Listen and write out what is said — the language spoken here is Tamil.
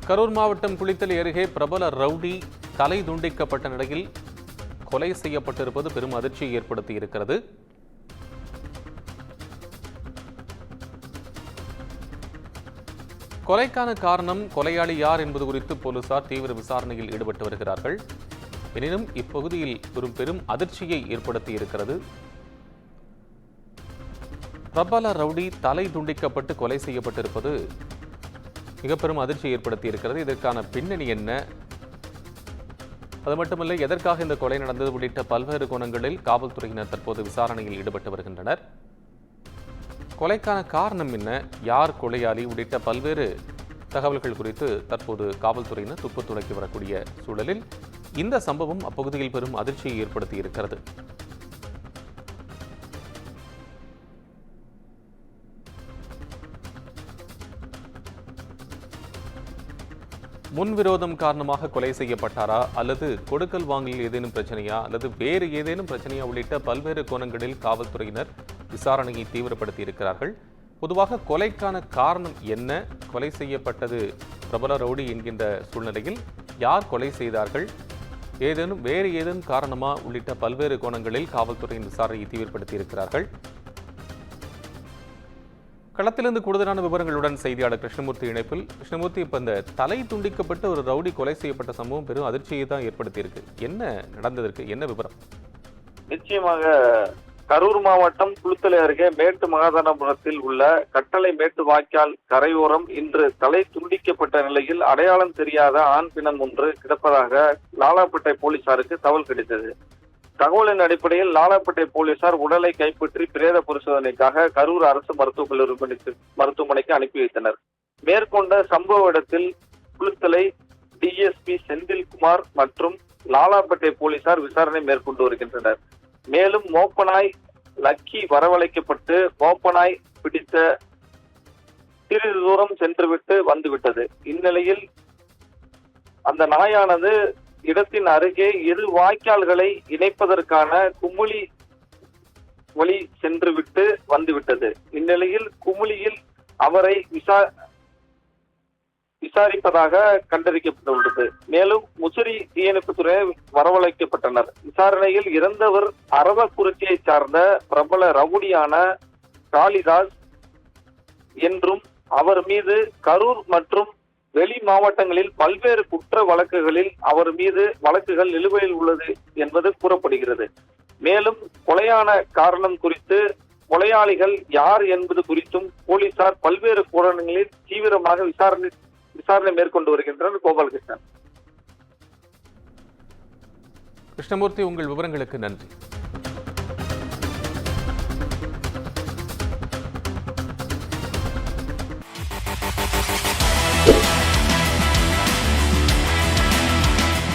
கரூர் மாவட்டம் குளித்தலை அருகே பிரபல ரவுடி தலை துண்டிக்கப்பட்ட நிலையில் கொலை செய்யப்பட்டிருப்பது பெரும் அதிர்ச்சியை ஏற்படுத்தியிருக்கிறது. கொலைக்கான காரணம், கொலையாளி யார் என்பது குறித்து போலீசார் தீவிர விசாரணையில் ஈடுபட்டு வருகிறார்கள். எனினும் இப்பகுதியில் ஒரு பெரும் அதிர்ச்சியை ஏற்படுத்தியிருக்கிறது. பிரபல ரவுடி தலை துண்டிக்கப்பட்டு கொலை செய்யப்பட்டிருப்பது மிக பெரும் அதிர்ச்சியை ஏற்படுத்தி இருக்கிறது. இதற்கான பின்னணி என்ன, அது மட்டுமல்ல எதற்காக இந்த கொலை நடந்தது உள்ளிட்ட பல்வேறு கோணங்களில் காவல்துறையினர் தற்போது விசாரணையில் ஈடுபட்டு வருகின்றனர். கொலைக்கான காரணம் என்ன, யார் கொலையாளி உள்ளிட்ட பல்வேறு தகவல்கள் குறித்து தற்போது காவல்துறையினர் துப்பு துளைக்கி வரக்கூடிய சூழலில் இந்த சம்பவம் அப்பகுதியில் பெரும் அதிர்ச்சியை ஏற்படுத்தி இருக்கிறது. முன்விரோதம் காரணமாக கொலை செய்யப்பட்டாரா, அல்லது கொடுக்கல் வாங்கலில் ஏதேனும் பிரச்சனையா, அல்லது வேறு ஏதேனும் பிரச்சனையா உள்ளிட்ட பல்வேறு கோணங்களில் காவல்துறையினர் விசாரணையை தீவிரப்படுத்தி இருக்கிறார்கள். பொதுவாக கொலைக்கான காரணம் என்ன, கொலை செய்யப்பட்டது பிரபல ரவுடி என்கின்ற சூழ்நிலையில் யார் கொலை செய்தார்கள், வேறு ஏதேனும் காரணமா உள்ளிட்ட பல்வேறு கோணங்களில் காவல்துறையின் விசாரணையை தீவிரப்படுத்தி இருக்கிறார்கள். களத்திலிருந்து கூடுதலான விவரங்களுடன் செய்தியாளர் கிருஷ்ணமூர்த்தி இணைப்பில். கிருஷ்ணமூர்த்தி, இப்ப இந்த தலை துண்டிக்கப்பட்டு ஒரு ரவுடி கொலை செய்யப்பட்ட சம்பவம் பெரும் அதிர்ச்சியை தான் ஏற்படுத்தி இருக்கு. என்ன நடந்ததற்கு என்ன விவரம்? நிச்சயமாக கரூர் மாவட்டம் குளித்தலை அருகே மேட்டு மகாதானபுரத்தில் உள்ள கட்டளை மேட்டு வாய்க்கால் கரையோரம் இன்று தலை துண்டிக்கப்பட்ட நிலையில் அடையாளம் தெரியாத ஆண் பிணம் ஒன்று கிடப்பதாக லாலாப்பேட்டை போலீசாருக்கு தகவல் கிடைத்தது. தகவலின் அடிப்படையில் லாலாப்பேட்டை போலீசார் உடலை கைப்பற்றி பிரேத பரிசோதனைக்காக கரூர் அரசு மருத்துவமனைக்கு அனுப்பி வைத்தனர். மேற்கொண்ட சம்பவ இடத்தில் குளித்தலை டிஎஸ்பி செந்தில்குமார் மற்றும் லாலாப்பேட்டை போலீசார் விசாரணை மேற்கொண்டு வருகின்றனர். மேலும் மோப்பனாய் லக்கி வரவழைக்கப்பட்டு மோப்பனாய் பிடித்த சிறிது தூரம் சென்றுவிட்டு வந்துவிட்டது. இந்நிலையில் அந்த நாயானது இடத்தின் அருகே இரு வாய்க்கால்களை இணைப்பதற்கான குமுளி வழி சென்றுவிட்டு வந்துவிட்டது. இந்நிலையில் குமுளியில் அவரை விசாரிப்பதாக கண்டறிக்கப்பட்டுள்ளது. மேலும் முசிறி தீயணைப்புத்துறை வரவழைக்கப்பட்டனர். விசாரணையில் இறந்தவர் அரவக்குறிச்சியை சார்ந்த பிரபல ரவுடியான காளிதாஸ் என்றும் அவர் மீது கரூர் மற்றும் வெளி மாவட்டங்களில் பல்வேறு குற்ற வழக்குகளில் அவர் மீது வழக்குகள் நிலுவையில் உள்ளது என்பது கூறப்படுகிறது. மேலும் கொலையான காரணம் குறித்து, கொலையாளிகள் யார் என்பது குறித்தும் போலீசார் பல்வேறு கோணங்களில் தீவிரமாக விசாரணை மேற்கொண்டு வருகின்றனர். கோபாலகிருஷ்ணன். கிருஷ்ணமூர்த்தி, உங்கள் விவரங்களுக்கு நன்றி.